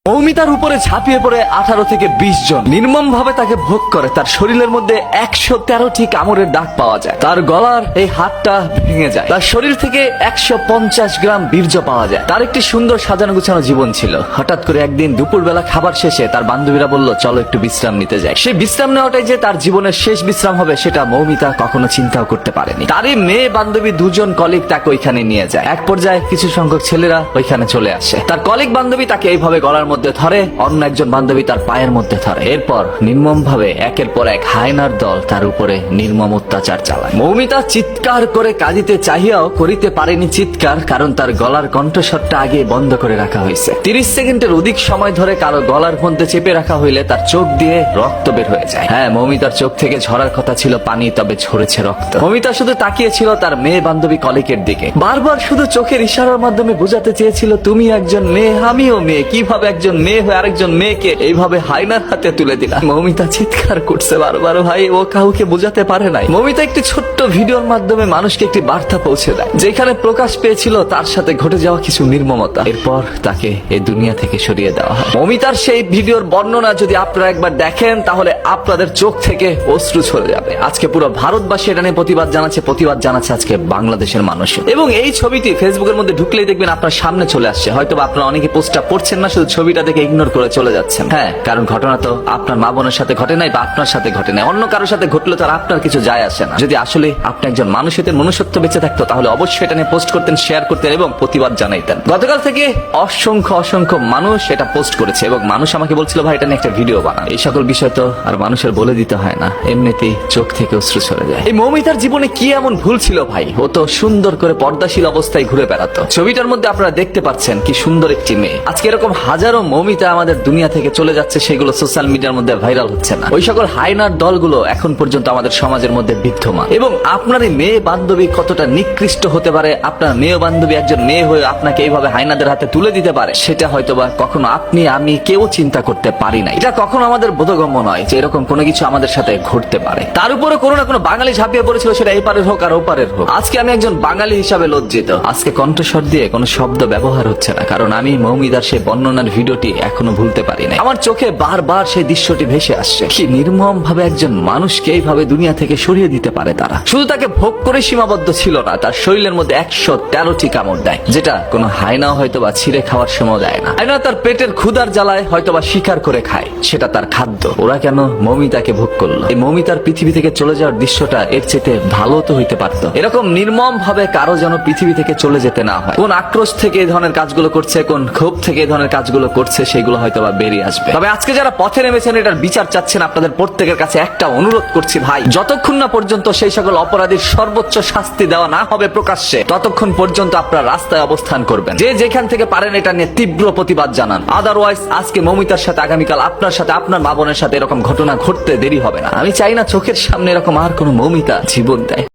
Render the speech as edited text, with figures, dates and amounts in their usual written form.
মৌমিতার উপরে ঝাঁপিয়ে পড়ে 18 থেকে 20 জন নির্মম ভাবে তাকে ভোগ করে। তার শরীরের মধ্যে 113টি কামড়ের দাগ পাওয়া যায়। তার গলার এই হাতটা ভেঙে যায়। তার শরীর থেকে 150 গ্রাম বীর্য পাওয়া যায়। তার একটি সুন্দর সাজানো গুছানো জীবন ছিল। হঠাৎ করে একদিন দুপুরবেলা খাবার শেষে তার বান্ধবীরা বলল, চলো একটু বিশ্রাম নিতে যাই। সেই বিশ্রাম নেওয়াটাই যে তার জীবনের শেষ বিশ্রাম হবে সেটা মৌমিতা কখনো চিন্তাও করতে পারেনি। তারই মেয়ে বান্ধবী দুজন কলিগ তাকে ওইখানে নিয়ে যায়। এক পর্যায়ে কিছু সংখ্যক ছেলেরা ওইখানে চলে আসে। তার কলিগ বান্ধবী তাকে এইভাবে গলার মধ্যে ধরে, অন্য একজন বান্ধবী তার পায়ের মধ্যে ধরে। এরপর নির্মম ভাবে একের পর এক হায়নার দল তার উপরে নির্মম অত্যাচার চালায়। মৌমিতা চিৎকার করে কাঁদিতে চাহিয়াও করিতে পারেনি চিৎকার, কারণ তার গলার কণ্ঠস্বরটা আগে বন্ধ করে রাখা হয়েছে। 30 সেকেন্ডের অধিক সময় ধরে কারো গলার মধ্যে চেপে রাখা হইলে তার চোখ দিয়ে রক্ত বের হয়ে যায়। হ্যাঁ, মৌমিতার চোখ থেকে ঝরার কথা ছিল পানি, তবে ঝরেছে রক্ত। মৌমিতা শুধু তাকিয়েছিল তার মেয়ে বান্ধবী কলিকের দিকে। বারবার শুধু চোখের ইশারার মাধ্যমে বোঝাতে চেয়েছিল, তুমি একজন মেয়ে, আমিও মেয়ে। কিভাবে একজন মেয়ে হয়ে আরেকজন মেয়েকে এইভাবে হায়নার হাতে তুলে দিলা। মৌমিতা চিৎকার করছে বারবার। ভাই, ও কাউকে বোঝাতে পারে নাই। মৌমিতা একটি ছোট্ট ভিডিওর মাধ্যমে মানুষকে একটি বার্তা পৌঁছে দেয়, যেখানে প্রকাশ পেয়েছিল তার সাথে ঘটে যাওয়া কিছু নির্মমতা। এরপর তাকে এই দুনিয়া থেকে সরিয়ে দেওয়া হয়। মৌমিতার সেই ভিডিওর বর্ণনা যদি আপনারা একবার দেখেন, তাহলে আপনাদের চোখ থেকে অশ্রু ঝরে যাবে। আজকে পুরো ভারতবাসী এটা নিয়ে প্রতিবাদ জানাচ্ছে আজকে বাংলাদেশের মানুষ। এবং এই ছবিটি ফেসবুকের মধ্যে ঢুকলেই দেখবেন আপনার সামনে চলে আসছে। হয়তো আপনারা অনেকে পোস্টটা পড়ছেন না, শুধু ছবিটা দেখে ইগনোর করে চলে যাচ্ছেন। হ্যাঁ, কারণ ঘটনা তো আপনার মা বোনের সাথে ঘটে নাই বা আপনার সাথে ঘটে নাই, অন্য কারোর সাথে ঘটলে তো আর আপনার কিছু যায় আসে না। যদি আসলে আপনি একজন মানুষের মনুষ্যত্ব বেঁচে থাকতো, তাহলে অবশ্যই এটা নিয়ে পোস্ট করতেন, শেয়ার করতেন এবং প্রতিবাদ জানাইতেন। গতকাল থেকে অসংখ্য মানুষ এটা পোস্ট করেছে এবং মানুষ আমাকে বলছিল, ভাই এটা নিয়ে একটা ভিডিও বানান। এই সকল বিষয় তো আর মানুষের বলে দিতে হয় না, এমনিতেই চোখ থেকে অশ্রু ছড়ে যায়। এই মৌমিতার জীবনে কি এমন ভুল ছিল ভাই? ও তো সুন্দর করে পর্দাশীল অবস্থায় ঘুরে বেড়াতো। ছবিটার মধ্যে আপনারা দেখতে পাচ্ছেন কি সুন্দর একটি মেয়ে। আজকে এরকম হাজারো মৌমিতা আমাদের দুনিয়া থেকে চলে যাচ্ছে, সেগুলো সোশ্যাল মিডিয়ার মধ্যে ভাইরাল হচ্ছে না। ওই সকল হায়নার দলগুলো এখন পর্যন্ত আমাদের সমাজের মধ্যে বিদ্যমান। এবং আপনার এই মেয়ে বান্ধবী কতটা নিকৃষ্ট হতে পারে, আপনার মেয়ে বান্ধবী একজন মেয়ে হয়ে আপনাকে এইভাবে হায়নাদের হাতে তুলে দিতে পারে, সেটা হয়তোবা কখনো আপনি আমি কেউ চিন্তা করতে পারি না। এটা কখনো আমাদের বোধগম্য নয় যে এরকম কোনো কিছু আমাদের সাথে ঘটতে পারে। তার উপরে কোনো না কোনো বাঙালি ঝাঁপিয়ে পড়েছিল, সেটা এই পারের হোক আর ওপারের হোক। আজকে আমি একজন বাঙালি হিসাবে লজ্জিত। আজকে কণ্ঠস্বর দিয়ে কোনো শব্দ ব্যবহার হচ্ছে না, কারণ আমি মৌমিতার সেই বর্ণনার ভিডিওটি এখনো ভুলতে পারি না। আমার চোখে বারবার সেই দৃশ্যটি ভেসে আসছে। কি নির্মম ভাবে একজন মানুষকে এইভাবে দুনিয়া থেকে সরিয়ে দিতে পারে তারা। শুধু তাকে ভোগ করে সীমাবদ্ধ ছিল না, তার শরীরের মধ্যে 113টি কামড় দেয়, যেটা কোনো হায়নাও হয়তোবা ছিঁড়ে খাওয়ার সময় দেয় না। হায়না তার পেটের ক্ষুধার জ্বালায় হয়তোবা শিকার করে খায়, সেটা তার খাদ্য। ওরা কেন মৌমিতাকে ভোগ করলো? এই মৌমিতার পৃথিবী থেকে চলে যাওয়ার দৃশ্যটা এর চেয়ে ভালো তো হইতে পারতো। এরকম নির্মম ভাবে কারো যেন পৃথিবী থেকে চলে যেতে না হয়। কোন আক্রোশ থেকে এই ধরনের কাজগুলো করছে, কোন ক্ষোভ থেকে এই ধরনের কাজগুলো করছে, সেগুলো হয়তোবা বেরিয়ে আসবে। তবে আজকে যারা পথে নেমেছেন, এটার বিচার চাচ্ছেন, আপনাদের প্রত্যেকের কাছে একটা অনুরোধ করছি ভাই, যতক্ষণ না পর্যন্ত সেই সকল অপরাধীর সর্বোচ্চ শাস্তি দেওয়া না হবে প্রকাশ্যে, ততক্ষণ পর্যন্ত আপনারা রাস্তায় অবস্থান করবেন। যে যেখান থেকে পারেন এটা নিয়ে তীব্র প্রতিবাদ জানান। আদারওয়াইজ আজকে মৌমিতার সাথে আগামীকাল আপনার সাথে, আপনার মা বোনের সাথে এরকম ঘটনা ঘটতে দেরি হবে না। আমি চাই না চোখের সামনে এরকম আর কোনো মৌমিতা জীবন দেয়।